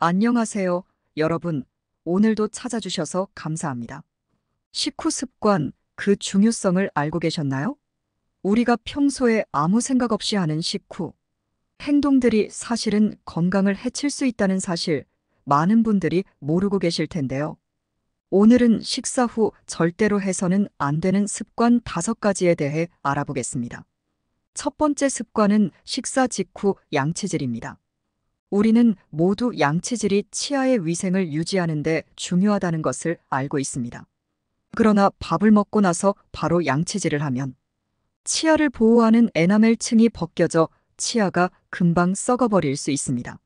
안녕하세요, 여러분. 오늘도 찾아주셔서 감사합니다. 식후 습관, 그 중요성을 알고 계셨나요? 우리가 평소에 아무 생각 없이 하는 식후 행동들이 사실은 건강을 해칠 수 있다는 사실, 많은 분들이 모르고 계실 텐데요. 오늘은 식사 후 절대로 해서는 안 되는 습관 5가지에 대해 알아보겠습니다. 첫 번째 습관은 식사 직후 양치질입니다. 우리는 모두 양치질이 치아의 위생을 유지하는 데 중요하다는 것을 알고 있습니다. 그러나 밥을 먹고 나서 바로 양치질을 하면 치아를 보호하는 에나멜층이 벗겨져 치아가 금방 썩어버릴 수 있습니다.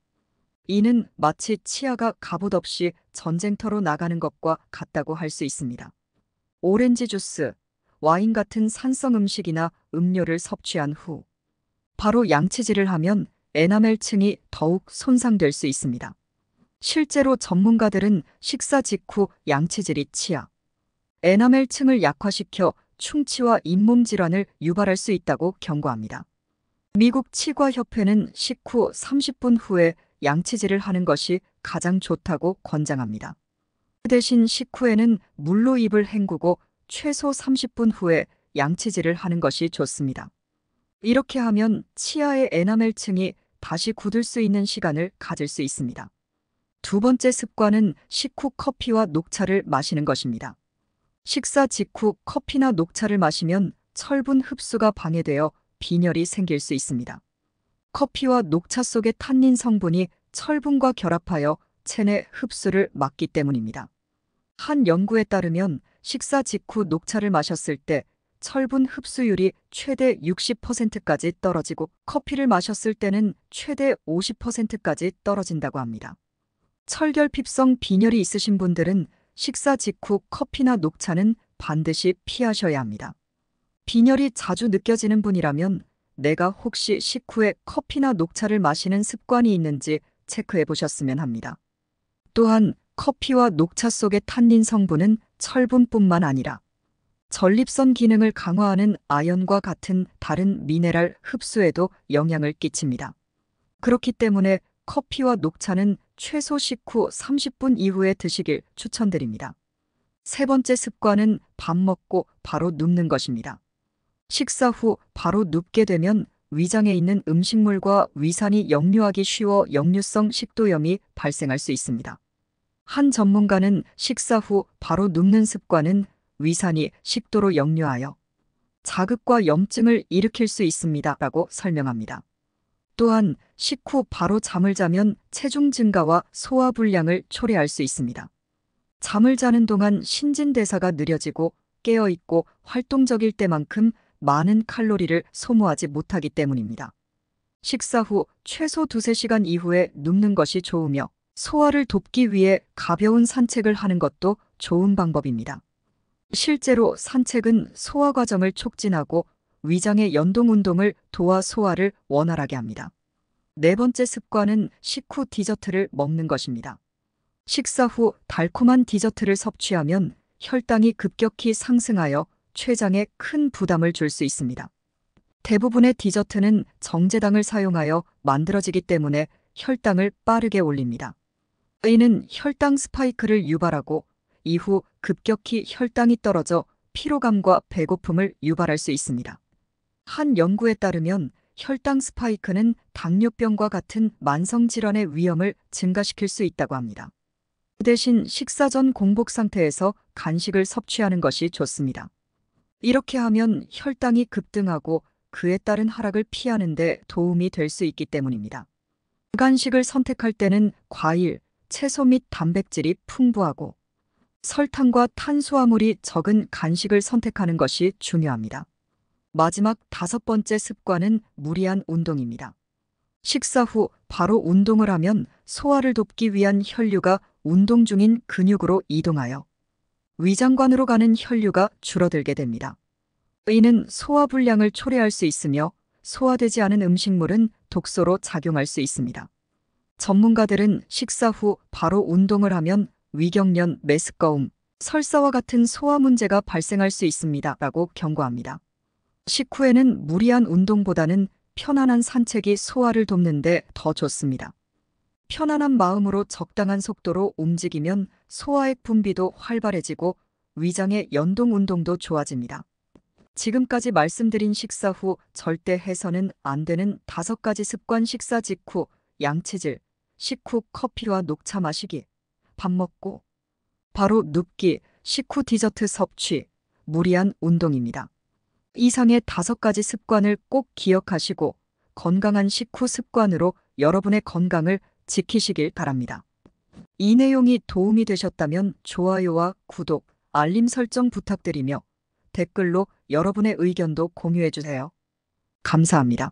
이는 마치 치아가 갑옷 없이 전쟁터로 나가는 것과 같다고 할 수 있습니다. 오렌지 주스, 와인 같은 산성 음식이나 음료를 섭취한 후 바로 양치질을 하면 에나멜층이 더욱 손상될 수 있습니다. 실제로 전문가들은 식사 직후 양치질이 치아, 에나멜층을 약화시켜 충치와 잇몸 질환을 유발할 수 있다고 경고합니다. 미국 치과협회는 식후 30분 후에 양치질을 하는 것이 가장 좋다고 권장합니다. 그 대신 식후에는 물로 입을 헹구고 최소 30분 후에 양치질을 하는 것이 좋습니다. 이렇게 하면 치아의 에나멜층이 다시 굳을 수 있는 시간을 가질 수 있습니다. 두 번째 습관은 식후 커피와 녹차를 마시는 것입니다. 식사 직후 커피나 녹차를 마시면 철분 흡수가 방해되어 빈혈이 생길 수 있습니다. 커피와 녹차 속의 탄닌 성분이 철분과 결합하여 체내 흡수를 막기 때문입니다. 한 연구에 따르면 식사 직후 녹차를 마셨을 때 철분 흡수율이 최대 60%까지 떨어지고 커피를 마셨을 때는 최대 50%까지 떨어진다고 합니다. 철결핍성 빈혈이 있으신 분들은 식사 직후 커피나 녹차는 반드시 피하셔야 합니다. 빈혈이 자주 느껴지는 분이라면 내가 혹시 식후에 커피나 녹차를 마시는 습관이 있는지 체크해 보셨으면 합니다. 또한 커피와 녹차 속의 탄닌 성분은 철분뿐만 아니라 전립선 기능을 강화하는 아연과 같은 다른 미네랄 흡수에도 영향을 끼칩니다. 그렇기 때문에 커피와 녹차는 최소 식후 30분 이후에 드시길 추천드립니다. 세 번째 습관은 밥 먹고 바로 눕는 것입니다. 식사 후 바로 눕게 되면 위장에 있는 음식물과 위산이 역류하기 쉬워 역류성 식도염이 발생할 수 있습니다. 한 전문가는 식사 후 바로 눕는 습관은 위산이 식도로 역류하여 자극과 염증을 일으킬 수 있습니다. 라고 설명합니다. 또한 식후 바로 잠을 자면 체중 증가와 소화불량을 초래할 수 있습니다. 잠을 자는 동안 신진대사가 느려지고 깨어있고 활동적일 때만큼 많은 칼로리를 소모하지 못하기 때문입니다. 식사 후 최소 2~3시간 이후에 눕는 것이 좋으며 소화를 돕기 위해 가벼운 산책을 하는 것도 좋은 방법입니다. 실제로 산책은 소화 과정을 촉진하고 위장의 연동 운동을 도와 소화를 원활하게 합니다. 네 번째 습관은 식후 디저트를 먹는 것입니다. 식사 후 달콤한 디저트를 섭취하면 혈당이 급격히 상승하여 췌장에 큰 부담을 줄 수 있습니다. 대부분의 디저트는 정제당을 사용하여 만들어지기 때문에 혈당을 빠르게 올립니다. 이는 혈당 스파이크를 유발하고 이후 급격히 혈당이 떨어져 피로감과 배고픔을 유발할 수 있습니다. 한 연구에 따르면 혈당 스파이크는 당뇨병과 같은 만성질환의 위험을 증가시킬 수 있다고 합니다. 그 대신 식사 전 공복 상태에서 간식을 섭취하는 것이 좋습니다. 이렇게 하면 혈당이 급등하고 그에 따른 하락을 피하는 데 도움이 될 수 있기 때문입니다. 간식을 선택할 때는 과일, 채소 및 단백질이 풍부하고 설탕과 탄수화물이 적은 간식을 선택하는 것이 중요합니다. 마지막 5번째 습관은 무리한 운동입니다. 식사 후 바로 운동을 하면 소화를 돕기 위한 혈류가 운동 중인 근육으로 이동하여 위장관으로 가는 혈류가 줄어들게 됩니다. 이는 소화불량을 초래할 수 있으며 소화되지 않은 음식물은 독소로 작용할 수 있습니다. 전문가들은 식사 후 바로 운동을 하면 위경련, 메스꺼움, 설사와 같은 소화 문제가 발생할 수 있습니다. 라고 경고합니다. 식후에는 무리한 운동보다는 편안한 산책이 소화를 돕는 데 더 좋습니다. 편안한 마음으로 적당한 속도로 움직이면 소화액 분비도 활발해지고 위장의 연동 운동도 좋아집니다. 지금까지 말씀드린 식사 후 절대 해서는 안 되는 5가지 습관: 식사 직후 양치질, 식후 커피와 녹차 마시기, 밥 먹고 바로 눕기, 식후 디저트 섭취, 무리한 운동입니다. 이상의 5가지 습관을 꼭 기억하시고 건강한 식후 습관으로 여러분의 건강을 지키시길 바랍니다. 이 내용이 도움이 되셨다면 좋아요와 구독, 알림 설정 부탁드리며 댓글로 여러분의 의견도 공유해 주세요. 감사합니다.